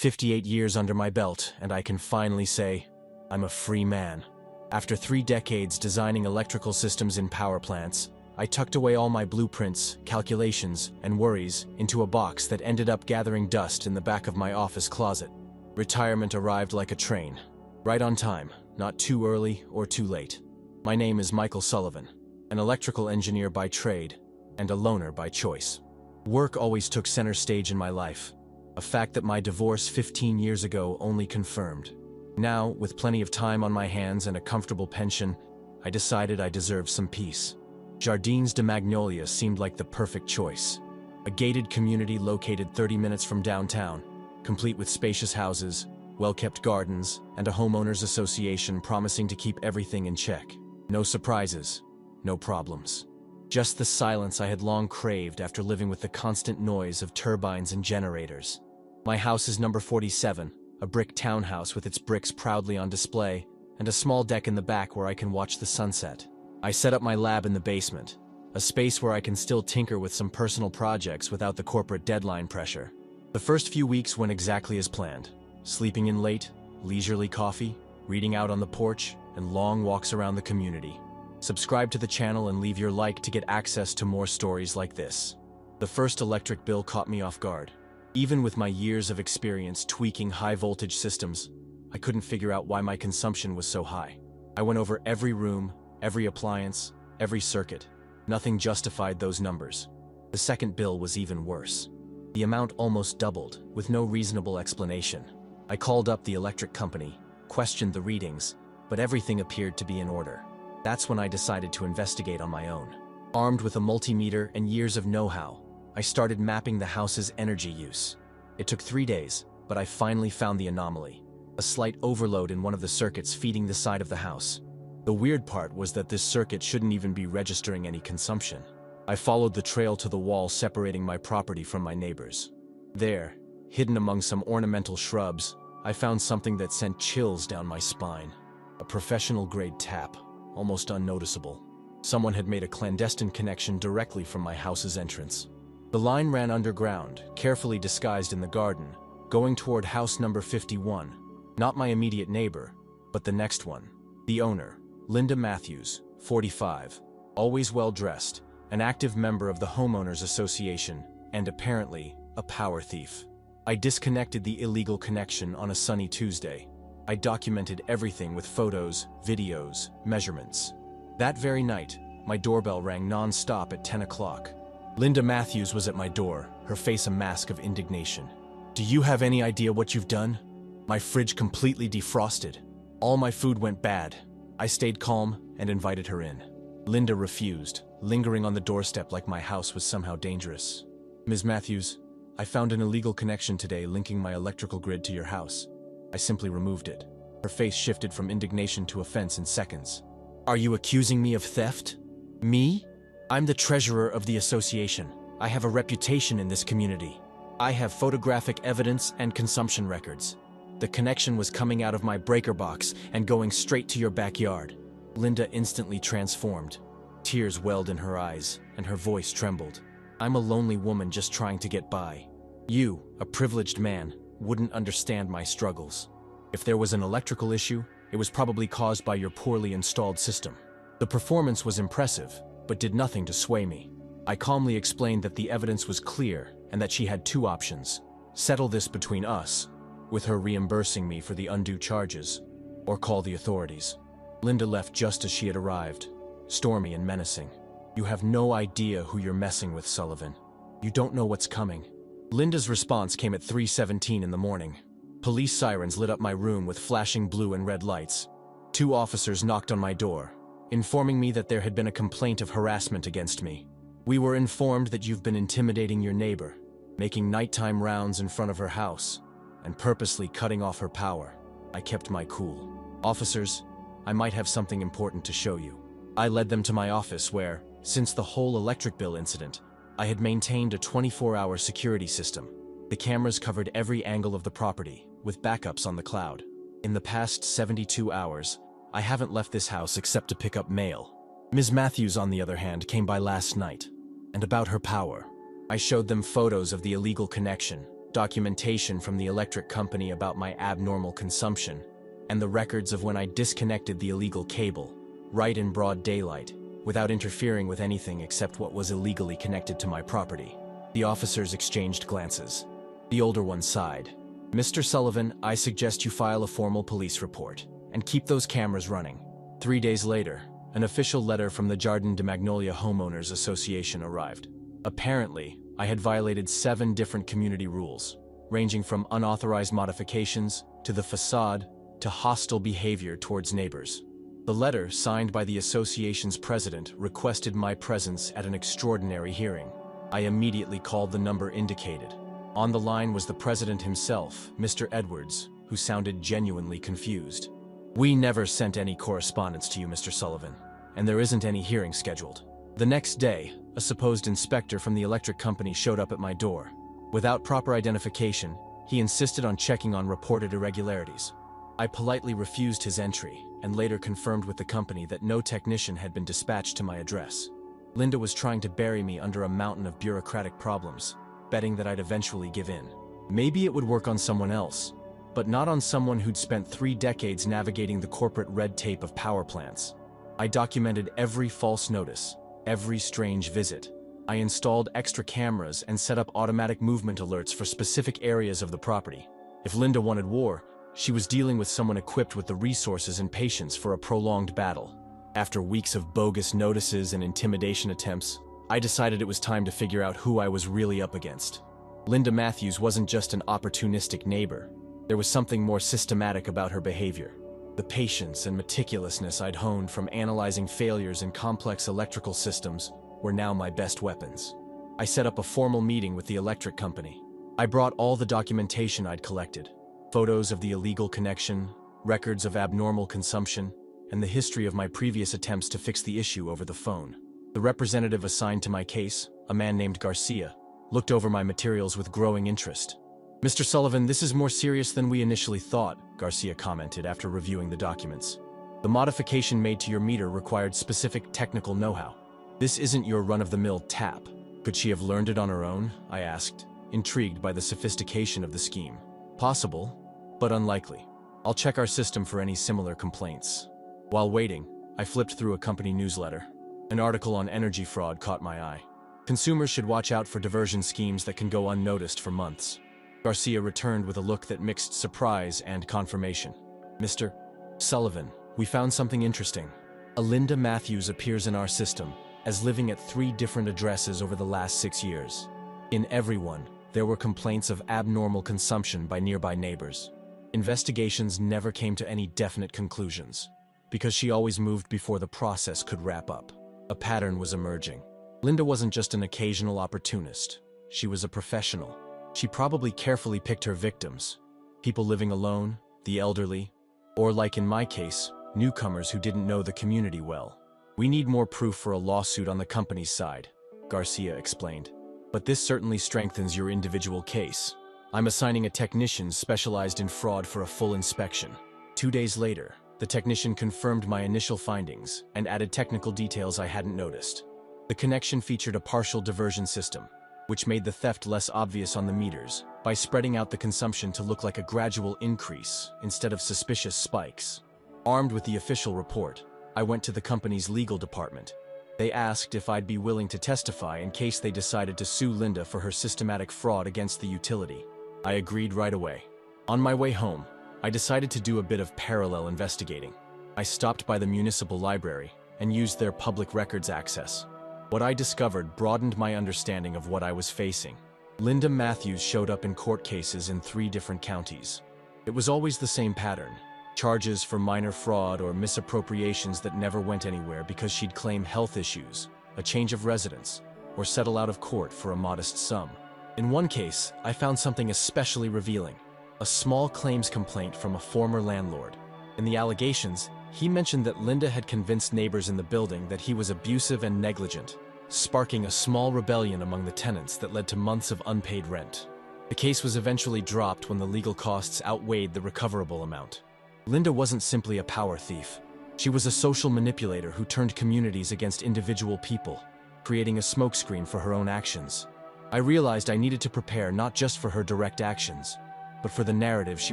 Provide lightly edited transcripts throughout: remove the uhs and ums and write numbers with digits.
58 years under my belt, and I can finally say, I'm a free man. After 3 decades designing electrical systems in power plants, I tucked away all my blueprints, calculations, and worries into a box that ended up gathering dust in the back of my office closet. Retirement arrived like a train, right on time, not too early or too late. My name is Michael Sullivan, an electrical engineer by trade and a loner by choice. Work always took center stage in my life, a fact that my divorce 15 years ago only confirmed. Now, with plenty of time on my hands and a comfortable pension, I decided I deserved some peace. Jardins de Magnolia seemed like the perfect choice. A gated community located 30 minutes from downtown, complete with spacious houses, well-kept gardens, and a homeowners association promising to keep everything in check. No surprises, no problems. Just the silence I had long craved after living with the constant noise of turbines and generators. My house is number 47, a brick townhouse with its bricks proudly on display, and a small deck in the back where I can watch the sunset. I set up my lab in the basement, a space where I can still tinker with some personal projects without the corporate deadline pressure. The first few weeks went exactly as planned. Sleeping in late, leisurely coffee, reading out on the porch, and long walks around the community. Subscribe to the channel and leave your like to get access to more stories like this. The first electric bill caught me off guard. Even with my years of experience tweaking high-voltage systems, I couldn't figure out why my consumption was so high. I went over every room, every appliance, every circuit. Nothing justified those numbers. The second bill was even worse. The amount almost doubled, with no reasonable explanation. I called up the electric company, questioned the readings, but everything appeared to be in order. That's when I decided to investigate on my own. Armed with a multimeter and years of know-how, I started mapping the house's energy use. It took 3 days, but I finally found the anomaly. A slight overload in one of the circuits feeding the side of the house. The weird part was that this circuit shouldn't even be registering any consumption. I followed the trail to the wall separating my property from my neighbors. There, hidden among some ornamental shrubs, I found something that sent chills down my spine. A professional-grade tap, almost unnoticeable. Someone had made a clandestine connection directly from my house's entrance. The line ran underground, carefully disguised in the garden, going toward house number 51. Not my immediate neighbor, but the next one. The owner, Linda Matthews, 45, always well-dressed, an active member of the homeowners association, and apparently a power thief. I disconnected the illegal connection on a sunny Tuesday. I documented everything with photos, videos, measurements. That very night, my doorbell rang non-stop at 10 o'clock. Linda Matthews was at my door, her face a mask of indignation. "Do you have any idea what you've done? My fridge completely defrosted. All my food went bad." I stayed calm and invited her in. Linda refused, lingering on the doorstep like my house was somehow dangerous. "Ms. Matthews, I found an illegal connection today linking my electrical grid to your house." I simply removed it. Her face shifted from indignation to offense in seconds. "Are you accusing me of theft? Me? I'm the treasurer of the association. I have a reputation in this community. I have photographic evidence and consumption records. The connection was coming out of my breaker box and going straight to your backyard." Linda instantly transformed. Tears welled in her eyes, and her voice trembled. "I'm a lonely woman just trying to get by. You, a privileged man, wouldn't understand my struggles. If there was an electrical issue, it was probably caused by your poorly installed system." The performance was impressive, but did nothing to sway me. I calmly explained that the evidence was clear and that she had 2 options. Settle this between us, with her reimbursing me for the undue charges, or call the authorities. Linda left just as she had arrived, stormy and menacing. "You have no idea who you're messing with, Sullivan. You don't know what's coming." Linda's response came at 3:17 in the morning. Police sirens lit up my room with flashing blue and red lights. 2 officers knocked on my door, informing me that there had been a complaint of harassment against me. "We were informed that you've been intimidating your neighbor, making nighttime rounds in front of her house, and purposely cutting off her power." I kept my cool. "Officers, I might have something important to show you." I led them to my office where, since the whole electric bill incident, I had maintained a 24-hour security system. The cameras covered every angle of the property, with backups on the cloud. In the past 72 hours, I haven't left this house except to pick up mail. Ms. Matthews, on the other hand, came by last night. And about her power, I showed them photos of the illegal connection, documentation from the electric company about my abnormal consumption, and the records of when I disconnected the illegal cable, right in broad daylight, without interfering with anything except what was illegally connected to my property. The officers exchanged glances. The older one sighed. "Mr. Sullivan, I suggest you file a formal police report, and keep those cameras running." 3 days later, an official letter from the Jardin de Magnolia Homeowners Association arrived. Apparently, I had violated 7 different community rules, ranging from unauthorized modifications, to the facade, to hostile behavior towards neighbors. The letter, signed by the association's president, requested my presence at an extraordinary hearing. I immediately called the number indicated. On the line was the president himself, Mr. Edwards, who sounded genuinely confused. "We never sent any correspondence to you, Mr. Sullivan, and there isn't any hearing scheduled." The next day, a supposed inspector from the electric company showed up at my door. Without proper identification, he insisted on checking on reported irregularities. I politely refused his entry, and later confirmed with the company that no technician had been dispatched to my address. Linda was trying to bury me under a mountain of bureaucratic problems, betting that I'd eventually give in. Maybe it would work on someone else, but not on someone who'd spent 3 decades navigating the corporate red tape of power plants. I documented every false notice, every strange visit. I installed extra cameras and set up automatic movement alerts for specific areas of the property. If Linda wanted war, she was dealing with someone equipped with the resources and patience for a prolonged battle. After weeks of bogus notices and intimidation attempts, I decided it was time to figure out who I was really up against. Linda Matthews wasn't just an opportunistic neighbor. There was something more systematic about her behavior. The patience and meticulousness I'd honed from analyzing failures in complex electrical systems were now my best weapons. I set up a formal meeting with the electric company. I brought all the documentation I'd collected: photos of the illegal connection, records of abnormal consumption, and the history of my previous attempts to fix the issue over the phone. The representative assigned to my case, a man named Garcia, looked over my materials with growing interest. "Mr. Sullivan, this is more serious than we initially thought," Garcia commented after reviewing the documents. "The modification made to your meter required specific technical know-how. This isn't your run-of-the-mill tap. Could she have learned it on her own?" I asked, intrigued by the sophistication of the scheme. "Possible, but unlikely. I'll check our system for any similar complaints." While waiting, I flipped through a company newsletter. An article on energy fraud caught my eye. Consumers should watch out for diversion schemes that can go unnoticed for months. Garcia returned with a look that mixed surprise and confirmation. "Mr. Sullivan, we found something interesting. A Linda Matthews appears in our system as living at 3 different addresses over the last 6 years. In every one, there were complaints of abnormal consumption by nearby neighbors. Investigations never came to any definite conclusions, because she always moved before the process could wrap up. A pattern was emerging. Linda wasn't just an occasional opportunist. She was a professional. She probably carefully picked her victims: people living alone, the elderly, or, like in my case, newcomers who didn't know the community well. "We need more proof for a lawsuit on the company's side," Garcia explained. "But this certainly strengthens your individual case. I'm assigning a technician specialized in fraud for a full inspection." 2 days later, the technician confirmed my initial findings and added technical details I hadn't noticed. The connection featured a partial diversion system, which made the theft less obvious on the meters by spreading out the consumption to look like a gradual increase instead of suspicious spikes. Armed with the official report, I went to the company's legal department. They asked if I'd be willing to testify in case they decided to sue Linda for her systematic fraud against the utility. I agreed right away. On my way home, I decided to do a bit of parallel investigating. I stopped by the municipal library and used their public records access. What I discovered broadened my understanding of what I was facing. Linda Matthews showed up in court cases in 3 different counties. It was always the same pattern: charges for minor fraud or misappropriations that never went anywhere because she'd claim health issues, a change of residence, or settle out of court for a modest sum. In one case, I found something especially revealing: a small claims complaint from a former landlord. In the allegations, he mentioned that Linda had convinced neighbors in the building that he was abusive and negligent, sparking a small rebellion among the tenants that led to months of unpaid rent. The case was eventually dropped when the legal costs outweighed the recoverable amount. Linda wasn't simply a power thief. She was a social manipulator who turned communities against individual people, creating a smokescreen for her own actions. I realized I needed to prepare not just for her direct actions, but for the narrative she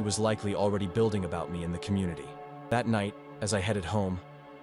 was likely already building about me in the community. That night, as I headed home,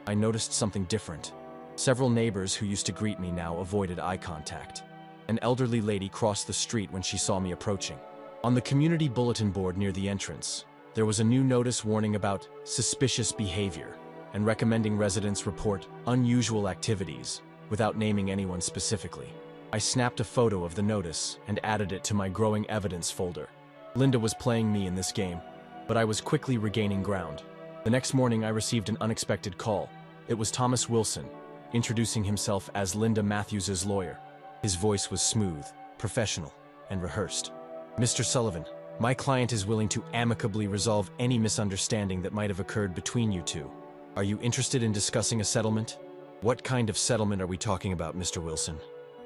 I noticed something different. Several neighbors who used to greet me now avoided eye contact. An elderly lady crossed the street when she saw me approaching. On the community bulletin board near the entrance, there was a new notice warning about suspicious behavior and recommending residents report unusual activities without naming anyone specifically. I snapped a photo of the notice and added it to my growing evidence folder. Linda was playing me in this game, but I was quickly regaining ground. The next morning, I received an unexpected call. It was Thomas Wilson, introducing himself as Linda Matthews's lawyer. His voice was smooth, professional, and rehearsed. Mr. Sullivan, my client is willing to amicably resolve any misunderstanding that might have occurred between you two. Are you interested in discussing a settlement? What kind of settlement are we talking about, Mr. Wilson?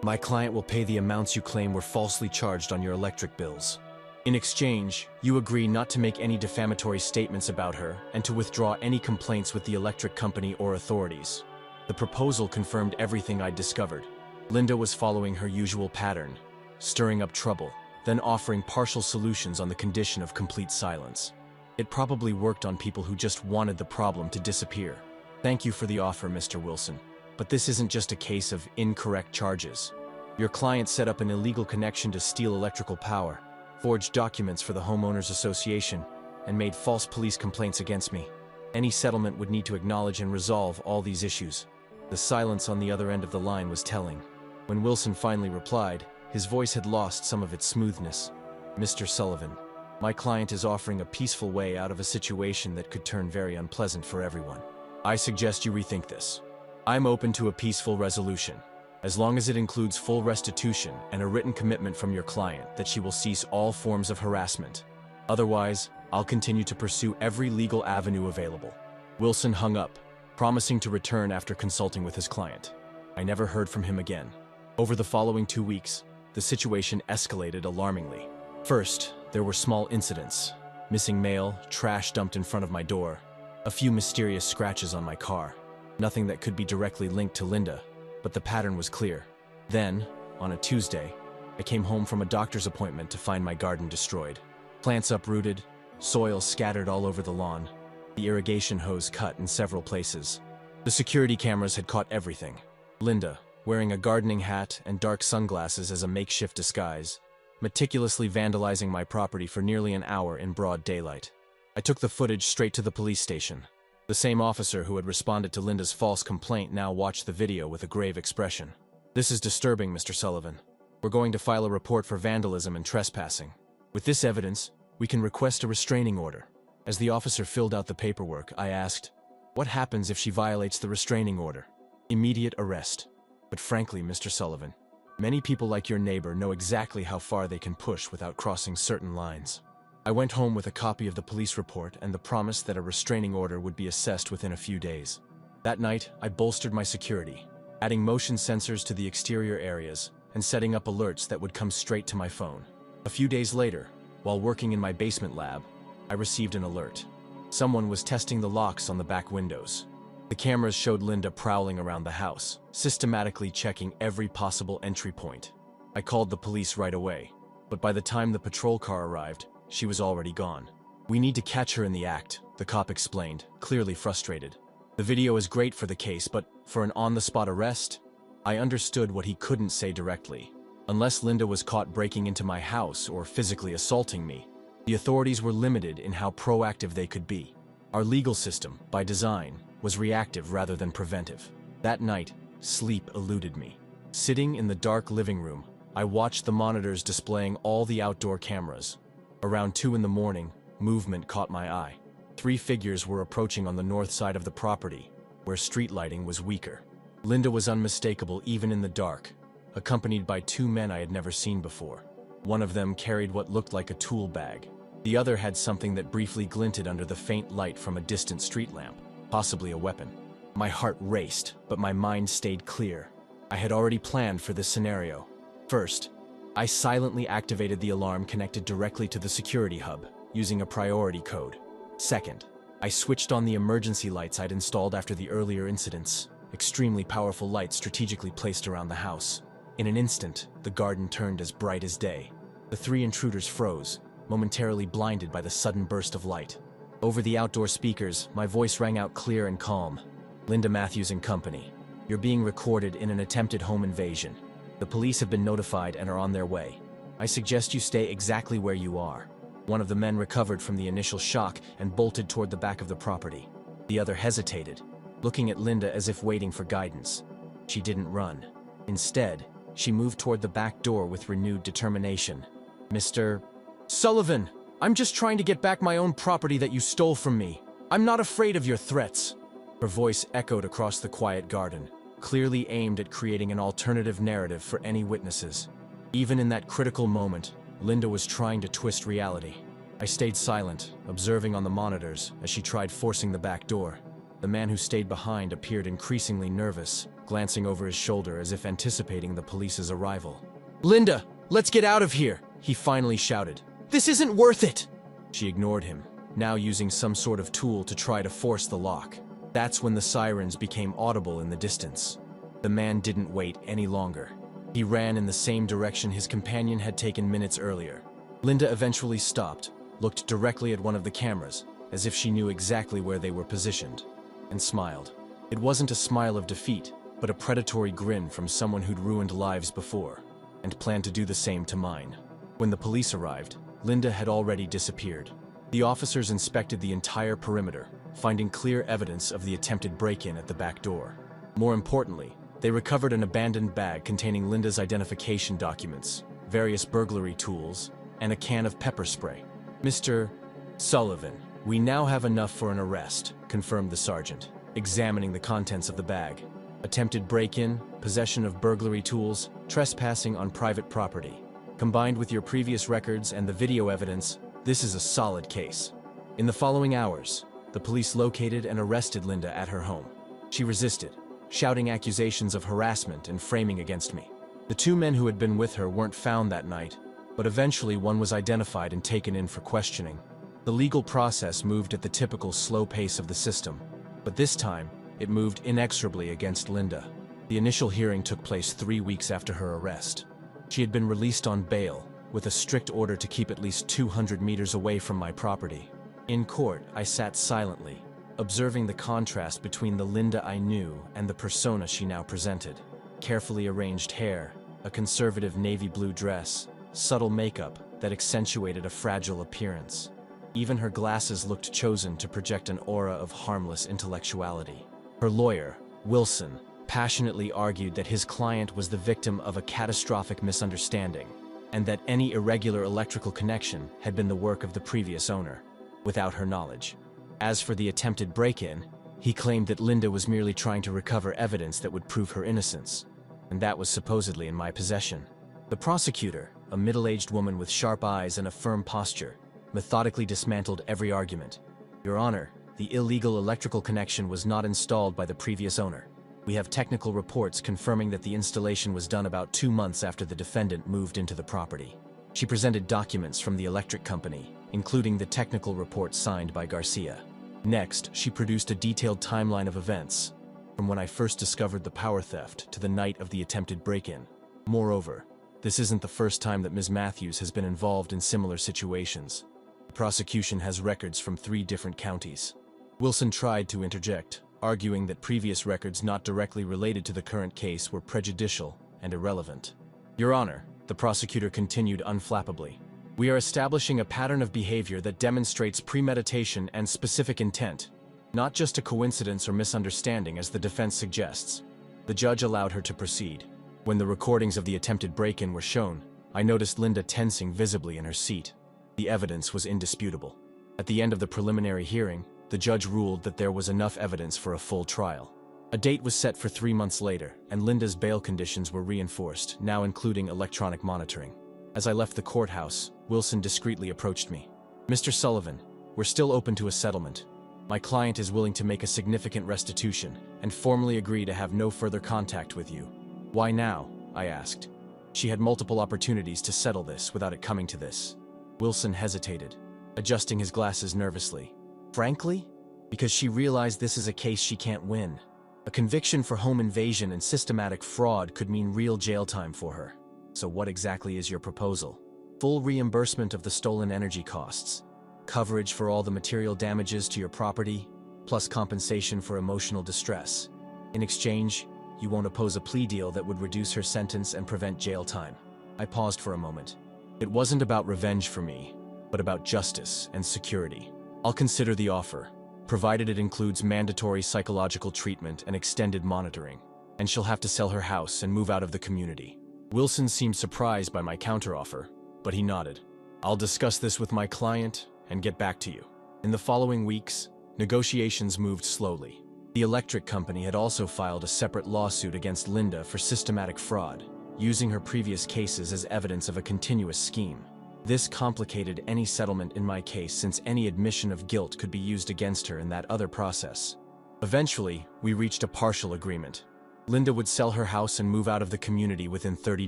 My client will pay the amounts you claim were falsely charged on your electric bills. In exchange, you agree not to make any defamatory statements about her and to withdraw any complaints with the electric company or authorities. The proposal confirmed everything I'd discovered. Linda was following her usual pattern, stirring up trouble, then offering partial solutions on the condition of complete silence. It probably worked on people who just wanted the problem to disappear. Thank you for the offer, Mr. Wilson. But this isn't just a case of incorrect charges. Your client set up an illegal connection to steal electrical power, forged documents for the homeowners association, and made false police complaints against me. Any settlement would need to acknowledge and resolve all these issues. The silence on the other end of the line was telling. When Wilson finally replied, his voice had lost some of its smoothness. Mr. Sullivan, my client is offering a peaceful way out of a situation that could turn very unpleasant for everyone. I suggest you rethink this. I'm open to a peaceful resolution, as long as it includes full restitution and a written commitment from your client that she will cease all forms of harassment. Otherwise, I'll continue to pursue every legal avenue available. Wilson hung up, promising to return after consulting with his client. I never heard from him again. Over the following 2 weeks, the situation escalated alarmingly. First, there were small incidents: missing mail, trash dumped in front of my door, a few mysterious scratches on my car. Nothing that could be directly linked to Linda, but the pattern was clear. Then, on a Tuesday, I came home from a doctor's appointment to find my garden destroyed. Plants uprooted, soil scattered all over the lawn, the irrigation hose cut in several places. The security cameras had caught everything. Linda, wearing a gardening hat and dark sunglasses as a makeshift disguise, meticulously vandalizing my property for nearly an hour in broad daylight. I took the footage straight to the police station. The same officer who had responded to Linda's false complaint now watched the video with a grave expression. This is disturbing, Mr. Sullivan. We're going to file a report for vandalism and trespassing. With this evidence, we can request a restraining order. As the officer filled out the paperwork, I asked, what happens if she violates the restraining order? Immediate arrest. But frankly, Mr. Sullivan, many people like your neighbor know exactly how far they can push without crossing certain lines. I went home with a copy of the police report and the promise that a restraining order would be assessed within a few days. That night, I bolstered my security, adding motion sensors to the exterior areas and setting up alerts that would come straight to my phone. A few days later, while working in my basement lab, I received an alert. Someone was testing the locks on the back windows. The cameras showed Linda prowling around the house, systematically checking every possible entry point. I called the police right away, but by the time the patrol car arrived, she was already gone. We need to catch her in the act, the cop explained, clearly frustrated. The video is great for the case, but for an on-the-spot arrest? I understood what he couldn't say directly. Unless Linda was caught breaking into my house or physically assaulting me, the authorities were limited in how proactive they could be. Our legal system, by design, was reactive rather than preventive. That night, sleep eluded me. Sitting in the dark living room, I watched the monitors displaying all the outdoor cameras. Around 2 in the morning, movement caught my eye. 3 figures were approaching on the north side of the property, where street lighting was weaker. Linda was unmistakable even in the dark, accompanied by 2 men I had never seen before. One of them carried what looked like a tool bag. The other had something that briefly glinted under the faint light from a distant street lamp, possibly a weapon. My heart raced, but my mind stayed clear. I had already planned for this scenario. First, I silently activated the alarm connected directly to the security hub, using a priority code. Second, I switched on the emergency lights I'd installed after the earlier incidents, extremely powerful lights strategically placed around the house. In an instant, the garden turned as bright as day. The three intruders froze, momentarily blinded by the sudden burst of light. Over the outdoor speakers, my voice rang out clear and calm. Linda Matthews and Company, you're being recorded in an attempted home invasion. The police have been notified and are on their way. I suggest you stay exactly where you are. One of the men recovered from the initial shock and bolted toward the back of the property. The other hesitated, looking at Linda as if waiting for guidance. She didn't run. Instead, she moved toward the back door with renewed determination. Mr. Sullivan, I'm just trying to get back my own property that you stole from me. I'm not afraid of your threats. Her voice echoed across the quiet garden, clearly aimed at creating an alternative narrative for any witnesses. Even in that critical moment, Linda was trying to twist reality. I stayed silent, observing on the monitors as she tried forcing the back door. The man who stayed behind appeared increasingly nervous, glancing over his shoulder as if anticipating the police's arrival. "Linda, let's get out of here!" he finally shouted. "This isn't worth it!" She ignored him, now using some sort of tool to try to force the lock. That's when the sirens became audible in the distance. The man didn't wait any longer. He ran in the same direction his companion had taken minutes earlier. Linda eventually stopped, looked directly at one of the cameras, as if she knew exactly where they were positioned, and smiled. It wasn't a smile of defeat, but a predatory grin from someone who'd ruined lives before, and planned to do the same to mine. When the police arrived, Linda had already disappeared. The officers inspected the entire perimeter, finding clear evidence of the attempted break-in at the back door. More importantly, they recovered an abandoned bag containing Linda's identification documents, various burglary tools, and a can of pepper spray. "Mr. Sullivan, we now have enough for an arrest," confirmed the sergeant, examining the contents of the bag. "Attempted break-in, possession of burglary tools, trespassing on private property. Combined with your previous records and the video evidence, this is a solid case." In the following hours, the police located and arrested Linda at her home. She resisted, shouting accusations of harassment and framing against me. The two men who had been with her weren't found that night, but eventually one was identified and taken in for questioning. The legal process moved at the typical slow pace of the system, but this time, it moved inexorably against Linda. The initial hearing took place 3 weeks after her arrest. She had been released on bail, with a strict order to keep at least 200 meters away from my property. In court, I sat silently, observing the contrast between the Linda I knew and the persona she now presented. Carefully arranged hair, a conservative navy blue dress, subtle makeup that accentuated a fragile appearance. Even her glasses looked chosen to project an aura of harmless intellectuality. Her lawyer, Wilson, passionately argued that his client was the victim of a catastrophic misunderstanding, and that any irregular electrical connection had been the work of the previous owner, without her knowledge. As for the attempted break-in, he claimed that Linda was merely trying to recover evidence that would prove her innocence, and that was supposedly in my possession. The prosecutor, a middle-aged woman with sharp eyes and a firm posture, methodically dismantled every argument. "Your Honor, the illegal electrical connection was not installed by the previous owner. We have technical reports confirming that the installation was done about 2 months after the defendant moved into the property." She presented documents from the electric company, including the technical report signed by Garcia. Next, she produced a detailed timeline of events, from when I first discovered the power theft to the night of the attempted break-in. Moreover, this isn't the first time that Ms. Matthews has been involved in similar situations. The prosecution has records from 3 different counties. Wilson tried to interject, arguing that previous records not directly related to the current case were prejudicial and irrelevant. "Your Honor," the prosecutor continued unflappably, "we are establishing a pattern of behavior that demonstrates premeditation and specific intent, not just a coincidence or misunderstanding as the defense suggests." The judge allowed her to proceed. When the recordings of the attempted break-in were shown, I noticed Linda tensing visibly in her seat. The evidence was indisputable. At the end of the preliminary hearing, the judge ruled that there was enough evidence for a full trial. A date was set for 3 months later, and Linda's bail conditions were reinforced, now including electronic monitoring. As I left the courthouse, Wilson discreetly approached me. "Mr. Sullivan, we're still open to a settlement. My client is willing to make a significant restitution and formally agree to have no further contact with you." "Why now?" I asked. She had multiple opportunities to settle this without it coming to this. Wilson hesitated, adjusting his glasses nervously. "Frankly, because she realized this is a case she can't win. A conviction for home invasion and systematic fraud could mean real jail time for her. So what exactly is your proposal? Full reimbursement of the stolen energy costs, coverage for all the material damages to your property, plus compensation for emotional distress. In exchange, you won't oppose a plea deal that would reduce her sentence and prevent jail time. I paused for a moment. It wasn't about revenge for me, but about justice and security. I'll consider the offer, provided it includes mandatory psychological treatment and extended monitoring, and she'll have to sell her house and move out of the community. Wilson seemed surprised by my counteroffer, but he nodded. I'll discuss this with my client and get back to you. In the following weeks, negotiations moved slowly. The electric company had also filed a separate lawsuit against Linda for systematic fraud, using her previous cases as evidence of a continuous scheme. This complicated any settlement in my case since any admission of guilt could be used against her in that other process. Eventually, we reached a partial agreement. Linda would sell her house and move out of the community within 30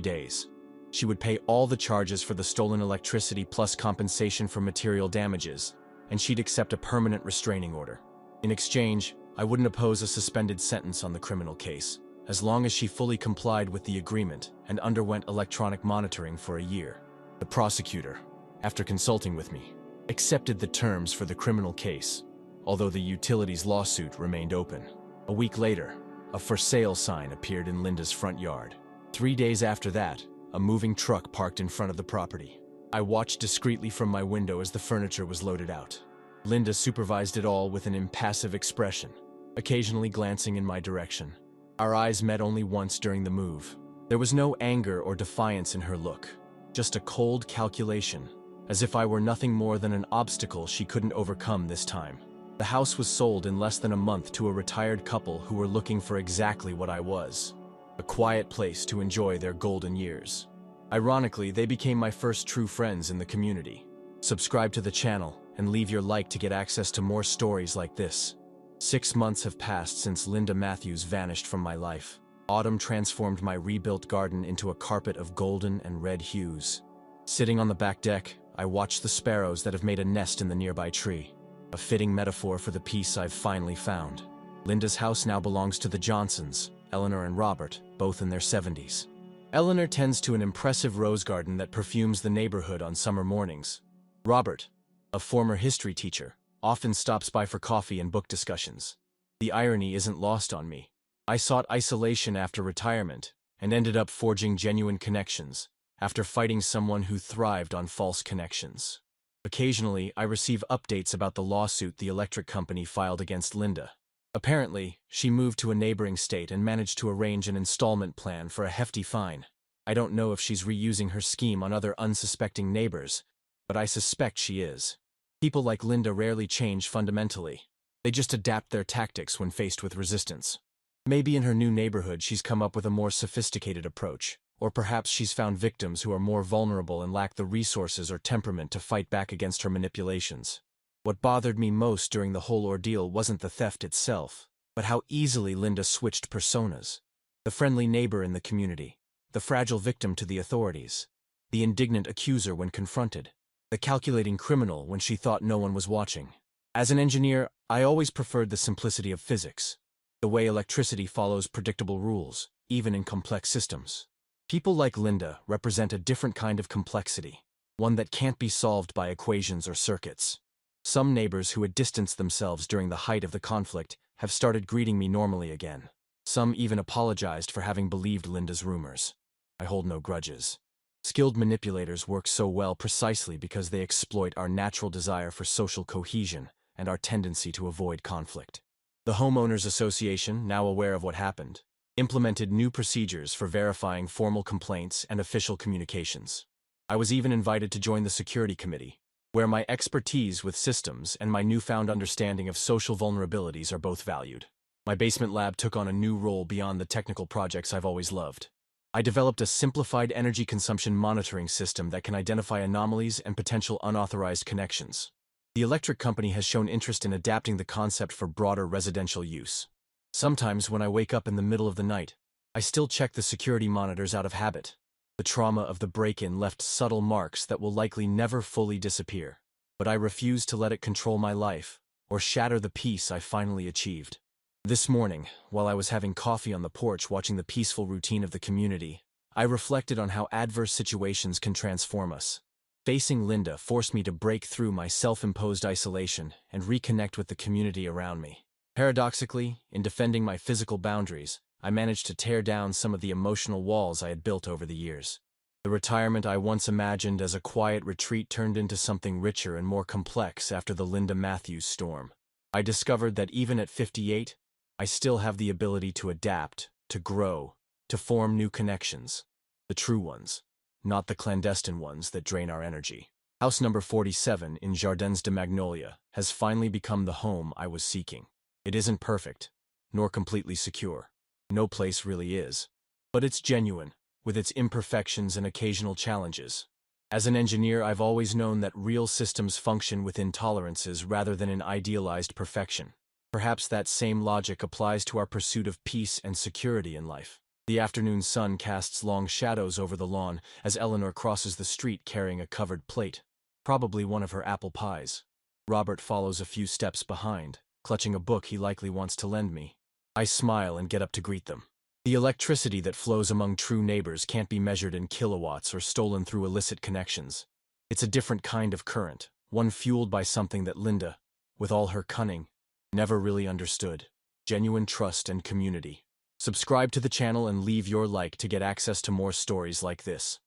days. She would pay all the charges for the stolen electricity plus compensation for material damages, and she'd accept a permanent restraining order. In exchange, I wouldn't oppose a suspended sentence on the criminal case, as long as she fully complied with the agreement and underwent electronic monitoring for a year. The prosecutor, after consulting with me, accepted the terms for the criminal case, although the utilities lawsuit remained open. A week later, a for sale sign appeared in Linda's front yard. 3 days after that, a moving truck parked in front of the property. I watched discreetly from my window as the furniture was loaded out. Linda supervised it all with an impassive expression, occasionally glancing in my direction. Our eyes met only once during the move. There was no anger or defiance in her look, just a cold calculation, as if I were nothing more than an obstacle she couldn't overcome this time. The house was sold in less than a month to a retired couple who were looking for exactly what I was: a quiet place to enjoy their golden years. Ironically, they became my first true friends in the community. Subscribe to the channel and leave your like to get access to more stories like this. 6 months have passed since Linda Matthews vanished from my life. Autumn transformed my rebuilt garden into a carpet of golden and red hues. Sitting on the back deck, I watched the sparrows that have made a nest in the nearby tree, a fitting metaphor for the peace I've finally found. Linda's house now belongs to the Johnsons, Eleanor and Robert, both in their 70s. Eleanor tends to an impressive rose garden that perfumes the neighborhood on summer mornings. Robert, a former history teacher, often stops by for coffee and book discussions. The irony isn't lost on me. I sought isolation after retirement and ended up forging genuine connections after fighting someone who thrived on false connections. Occasionally, I receive updates about the lawsuit the electric company filed against Linda. Apparently, she moved to a neighboring state and managed to arrange an installment plan for a hefty fine. I don't know if she's reusing her scheme on other unsuspecting neighbors, but I suspect she is. People like Linda rarely change fundamentally. They just adapt their tactics when faced with resistance. Maybe in her new neighborhood she's come up with a more sophisticated approach, or perhaps she's found victims who are more vulnerable and lack the resources or temperament to fight back against her manipulations. What bothered me most during the whole ordeal wasn't the theft itself, but how easily Linda switched personas. The friendly neighbor in the community, the fragile victim to the authorities, the indignant accuser when confronted, the calculating criminal when she thought no one was watching. As an engineer, I always preferred the simplicity of physics, the way electricity follows predictable rules, even in complex systems. People like Linda represent a different kind of complexity, one that can't be solved by equations or circuits. Some neighbors who had distanced themselves during the height of the conflict have started greeting me normally again. Some even apologized for having believed Linda's rumors. I hold no grudges. Skilled manipulators work so well precisely because they exploit our natural desire for social cohesion and our tendency to avoid conflict. The Homeowners Association, now aware of what happened, implemented new procedures for verifying formal complaints and official communications. I was even invited to join the security committee, where my expertise with systems and my newfound understanding of social vulnerabilities are both valued. My basement lab took on a new role beyond the technical projects I've always loved. I developed a simplified energy consumption monitoring system that can identify anomalies and potential unauthorized connections. The electric company has shown interest in adapting the concept for broader residential use. Sometimes when I wake up in the middle of the night, I still check the security monitors out of habit. The trauma of the break-in left subtle marks that will likely never fully disappear, but I refuse to let it control my life or shatter the peace I finally achieved. This morning, while I was having coffee on the porch watching the peaceful routine of the community, I reflected on how adverse situations can transform us. Facing Linda forced me to break through my self-imposed isolation and reconnect with the community around me. Paradoxically, in defending my physical boundaries, I managed to tear down some of the emotional walls I had built over the years. The retirement I once imagined as a quiet retreat turned into something richer and more complex after the Linda Matthews storm. I discovered that even at 58, I still have the ability to adapt, to grow, to form new connections. The true ones, not the clandestine ones that drain our energy. House number 47 in Jardins de Magnolia has finally become the home I was seeking. It isn't perfect, nor completely secure. No place really is. But it's genuine, with its imperfections and occasional challenges. As an engineer, I've always known that real systems function within tolerances rather than in idealized perfection. Perhaps that same logic applies to our pursuit of peace and security in life. The afternoon sun casts long shadows over the lawn as Eleanor crosses the street carrying a covered plate, probably one of her apple pies. Robert follows a few steps behind, clutching a book he likely wants to lend me. I smile and get up to greet them. The electricity that flows among true neighbors can't be measured in kilowatts or stolen through illicit connections. It's a different kind of current, one fueled by something that Linda, with all her cunning, never really understood: genuine trust and community. Subscribe to the channel and leave your like to get access to more stories like this.